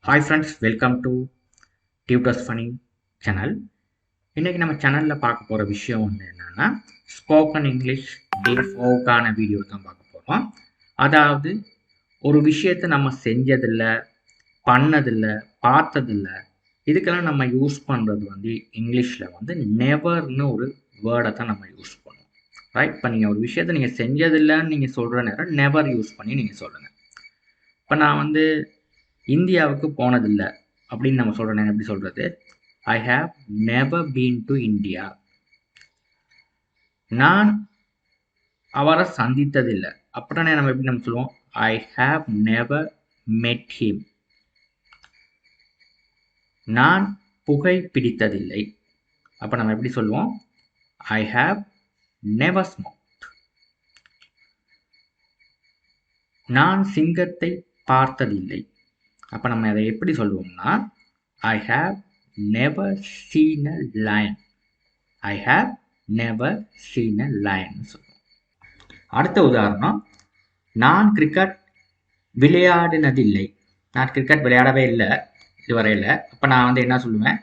Hi friends, welcome to tutors funny channel. இன்றைக்கி நம்ம சேனலில் பார்க்க போகிற விஷயம் வந்து என்னென்னா, ஸ்போக்கன் இங்கிலீஷ் டே 4க்கான வீடியோ தான் பார்க்க போகிறோம். அதாவது ஒரு விஷயத்தை நம்ம செஞ்சதில்லை, பண்ணதில்லை, பார்த்ததில்லை, இதுக்கெல்லாம் நம்ம யூஸ் பண்ணுறது வந்து இங்கிலீஷில் வந்து நெவர்னு ஒரு வேர்டை தான் நம்ம யூஸ் பண்ணுவோம். ரைட்? இப்போ நீங்கள் ஒரு விஷயத்தை நீங்கள் செஞ்சதில்லைன்னு நீங்கள் சொல்கிற நேரம் நெவர் யூஸ் பண்ணி நீங்கள் சொல்லுங்கள். இப்போ நான் வந்து இந்தியாவுக்கு போனதில்லை அப்படின்னு நம்ம சொல்கிறோம். எப்படி சொல்கிறது? I have never been to India. நான் அவரை சந்தித்ததில்லை அப்படின்னா நம்ம எப்படி நம்ம சொல்லுவோம்? ஐ ஹாவ் நெவர் மெட் ஹிம். நான் புகை பிடித்ததில்லை அப்போ நம்ம எப்படி சொல்லுவோம்? ஐ ஹாவ் நெவர் ஸ்மோக்ட். நான் சிங்கத்தை பார்த்ததில்லை அப்போ நம்ம அதை எப்படி சொல்லுவோம்னா, ஐ have never seen a lion. I have never seen a lion சொல்லுவோம். அடுத்த உதாரணம், நான் கிரிக்கெட் விளையாடினதில்லை. நான் கிரிக்கெட் விளையாடவே இல்லை இதுவரையில். அப்போ நான் வந்து என்ன சொல்லுவேன்?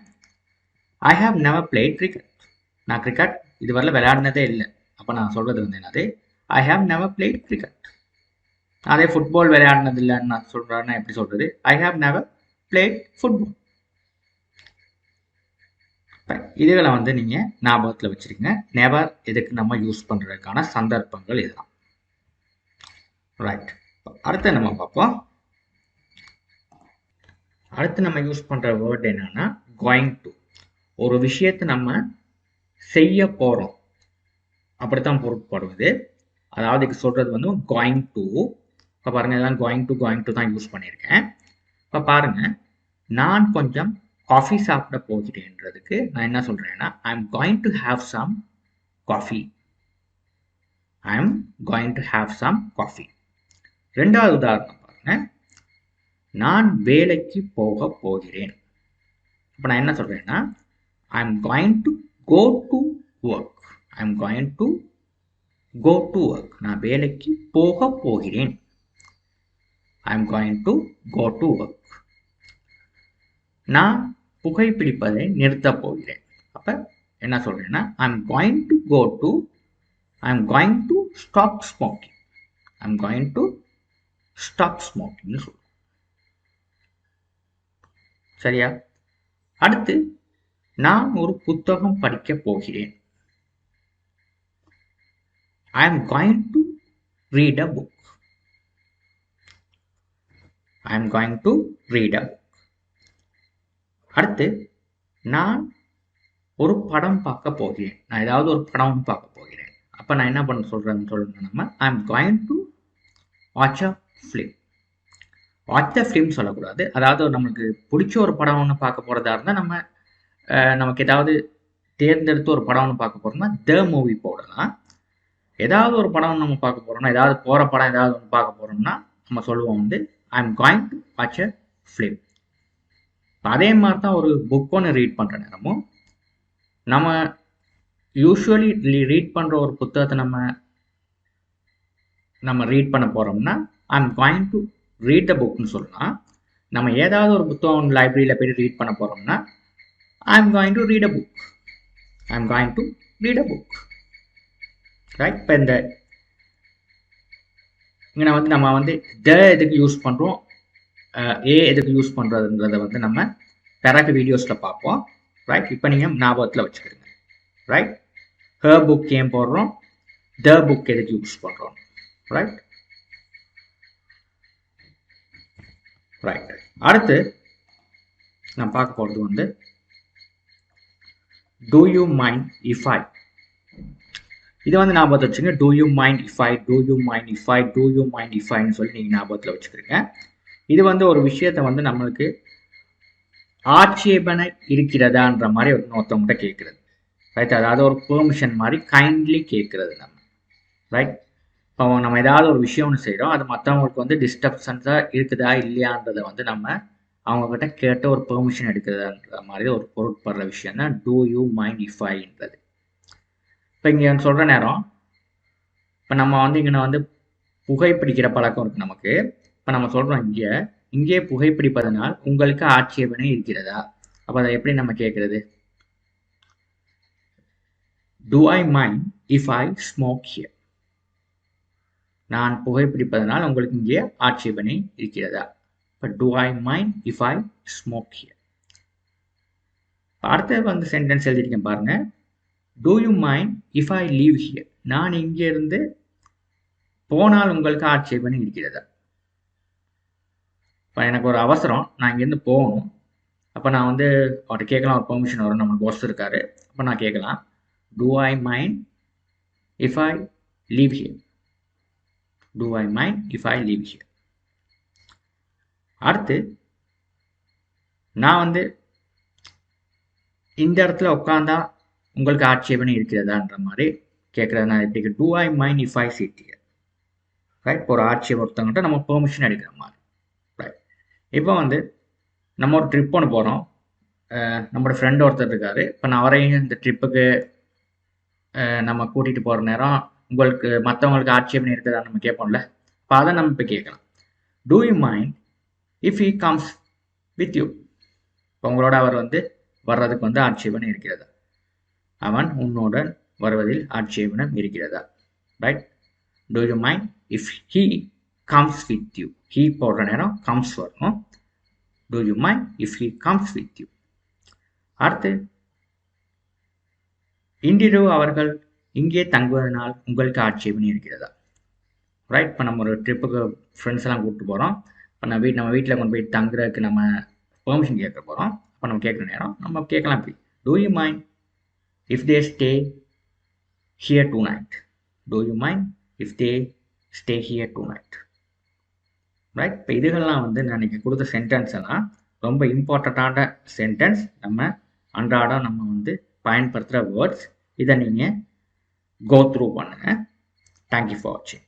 I have never played cricket. நான் கிரிக்கெட் இதுவரையில் விளையாடினதே இல்லை. அப்போ நான் சொல்கிறது வந்து என்னது? I have never played cricket. அதே ஃபுட்பால் விளையாடினது இல்லைன்னு நான் சொல்கிறேன்னா எப்படி சொல்கிறது? I have never played football. இதுகளை வந்து நீங்கள் ஞாபகத்தில் வச்சுருங்க. நெவர் எதுக்கு நம்ம யூஸ் பண்ணுறதுக்கான சந்தர்ப்பங்கள் இதுதான். ரைட். அடுத்து நம்ம பார்ப்போம். அடுத்து நம்ம யூஸ் பண்ணுற வேர்ட் என்னன்னா கோயிங் டு. ஒரு விஷயத்தை நம்ம செய்ய போகிறோம் அப்படித்தான் பொருட்படுவது. அதாவது இதுக்கு சொல்கிறது வந்து கோயிங் டு. இப்போ பாருங்கள், இதெல்லாம் கோயிங் டு தான் யூஸ் பண்ணியிருக்கேன். இப்போ பாருங்கள், நான் கொஞ்சம் காஃபி சாப்பிட போகிறேன்றதுக்கு நான் என்ன சொல்கிறேன்னா, I am going to have some coffee. I am going to have some coffee. ரெண்டாவது உதாரணம் பாருங்க, நான் வேலைக்கு போக போகிறேன். இப்போ நான் என்ன சொல்கிறேன்னா, I am going to go to work. I am going to go to work. நான் வேலைக்கு போக போகிறேன். I am going to go to work. நான் புகைப்பிடிப்பதை நிறுத்தப் போகிறேன். அப்போ என்ன சொல்கிறேன்னா, I am going to go to I am going to stop smoking. I am going to stop ஸ்மோக்கிங்னு சொல்லுவோம். சரியா? அடுத்து, நான் ஒரு புத்தகம் படிக்கப் போகிறேன். I am going to read a book. I am going to read a book. அடுத்து, நான் ஒரு படம் பார்க்க போகிறேன். நான் ஏதாவது ஒரு படம் பார்க்க போகிறேன். அப்போ நான் என்ன பண்ண சொல்கிறேன்னு சொல்லுங்க நம்ம, ஐ am going to watch a film. Watch a film சொல்லக்கூடாது. அதாவது நம்மளுக்கு பிடிச்ச ஒரு படம் ஒன்று பார்க்க போகிறதா இருந்தால் நம்ம நமக்கு ஏதாவது தேர்ந்தெடுத்து ஒரு படம் ஒன்று பார்க்க போகிறோம்னா த மூவி போடலாம். ஏதாவது ஒரு படம் நம்ம பார்க்க போகிறோம்னா, ஏதாவது போகிற படம் ஏதாவது ஒன்று பார்க்க போகிறோம்னா நம்ம சொல்லுவோம் வந்து ஐ am going to watch a film. அதே மாதிரி தான் ஒரு புக் ஒன்று ரீட் பண்ணுற நேரமும், நம்ம யூஸ்வலி ரீட் பண்ணுற ஒரு புத்தகத்தை நம்ம ரீட் பண்ண போகிறோம்னா I am going to read the புக்னு சொல்லலாம். நம்ம ஏதாவது ஒரு புத்தகம் லைப்ரரியில் போய் ரீட் பண்ண போகிறோம்னா I am going to read a book. I am going to read a book. Right? இப்போ இங்கே வந்து நம்ம வந்து த எதுக்கு யூஸ் பண்ணுறோம், ஏ எதுக்கு யூஸ் பண்ணுறதுன்றதை வந்து நம்ம பிறகு வீடியோஸில் பார்ப்போம். ரைட்? இப்போ நீங்கள் ஞாபகத்தில் வச்சுக்கிடுங்க. ரைட்? ஹர் புக் ஏன் போடுறோம், த புக் எதுக்கு யூஸ் பண்ணுறோம். ரைட்? ரைட். அடுத்து நான் பார்க்க போகிறது வந்து do you mind if I. இது வந்து ஞாபகத்தில் வச்சுங்க. Do you mind if I, do you mind if I, do you mind if ஐன்னு சொல்லி நீங்கள் ஞாபகத்தில் வச்சுக்கிறீங்க. இது வந்து ஒரு விஷயத்தை வந்து நம்மளுக்கு ஆட்சேபனை இருக்கிறதான்ற மாதிரி ஒருத்தவங்ககிட்ட கேட்குறது. ரைட்? அதாவது ஒரு பெர்மிஷன் மாதிரி கைண்ட்லி கேட்குறது நம்ம. ரைட்? இப்போ நம்ம ஏதாவது ஒரு விஷயம் ஒன்று செய்கிறோம், அது மற்றவங்களுக்கு வந்து டிஸ்டர்பன்ஸாக இருக்குதா இல்லையான்றதை வந்து நம்ம அவங்கக்கிட்ட கேட்ட ஒரு பெர்மிஷன் எடுக்கிறதுன்ற மாதிரி ஒரு பொருட்படுற விஷயம் தான் டூ யூ மைண்ட் இஃப் ஐன்றது. இப்போ இங்கே சொல்கிற நேரம், இப்போ நம்ம வந்து இங்கே வந்து புகைப்பிடிக்கிற பழக்கம் இருக்குது நமக்கு. இப்போ நம்ம சொல்கிறோம் இங்கே இங்கே புகைப்பிடிப்பதனால் உங்களுக்கு ஆட்சேபனை இருக்கிறதா? அப்போ அதை எப்படி நம்ம கேட்கறது? Do I mind if I smoke here? நான் புகைப்பிடிப்பதனால் உங்களுக்கு இங்கே ஆட்சேபனை இருக்கிறதா? But do I mind if I smoke here? அடுத்த வந்து சென்டென்ஸ் எழுதிருக்கேன் பாருங்க. Do you mind if I leave here? நான் இங்கே இருந்து போனால் உங்களுக்கு ஆட்சேபனை இருக்கிறதா? இப்போ எனக்கு ஒரு அவசரம், நான் இங்கேருந்து போகணும். அப்போ நான் வந்து அவர்கிட்ட கேட்கலாம், ஒரு பெர்மிஷன் வரும், நம்ம பாஸ் இருக்காரு. அப்போ நான் கேட்கலாம், Do I mind if I leave here? Do I mind if I leave here? அடுத்து நான் வந்து இந்த இடத்துல உட்காந்தா உங்களுக்கு ஆட்சேபனை இருக்கிறதான்ற மாதிரி கேட்குறது. நான் எப்படி Do I mind if I sit here? Right. இப்போ ஒரு ஆட்சேபம் ஒருத்தவங்கிட்ட நம்ம பெர்மிஷன் எடுக்கிற மாதிரி. ரைட். இப்போ வந்து நம்ம ஒரு ட்ரிப் ஒன்று போகிறோம். நம்மளோட ஃப்ரெண்ட் ஒருத்தர் இருக்காரு. இப்போ நான் அவரையும் இந்த ட்ரிப்புக்கு நம்ம கூட்டிகிட்டு போகிற நேரம் உங்களுக்கு மற்றவங்களுக்கு ஆட்சேபனை இருக்குதா நம்ம கேட்போம்ல. இப்போ அதை நம்ம இப்போ கேட்கலாம். Do you mind if he comes with you? இப்போ உங்களோட அவர் வந்து வர்றதுக்கு வந்து ஆட்சேபனை இருக்கிறதா? அவன் உன்னுடன் வருவதில் ஆட்சேபனம் இருக்கிறதா? Right. Do you mind if he comes with you? He போடுற நேரம் comes வரணும். Do you mind if he comes with you? அடுத்து இன்றிரவு அவர்கள் இங்கே தங்குவதனால் உங்களுக்கு ஆட்சேபனை இருக்கிறதா? ரைட். இப்போ நம்ம ஒரு ட்ரிப்புக்கு ஃப்ரெண்ட்ஸ் எல்லாம் கூப்பிட்டு போகிறோம். இப்போ நம்ம வீட்டில் கொண்டு போய் தங்குறதுக்கு நம்ம பெர்மிஷன் கேட்க போகிறோம். அப்போ நம்ம கேட்குற நேரம் நம்ம கேட்கலாம் இப்படி, Do you mind if they stay here tonight? Do you mind if they stay here tonight? Right. இப்போ இதுகள்லாம் வந்து நான் இன்னைக்கு கொடுத்த சென்டென்ஸ் எல்லாம் ரொம்ப இம்பார்ட்டண்ட்டான சென்டென்ஸ். நம்ம அன்றாடம் நம்ம வந்து பயன்படுத்துகிற வேர்ட்ஸ். இதை நீங்கள் கோ த்ரூ பண்ணுங்கள். தேங்க்யூ ஃபார் வாட்சிங்.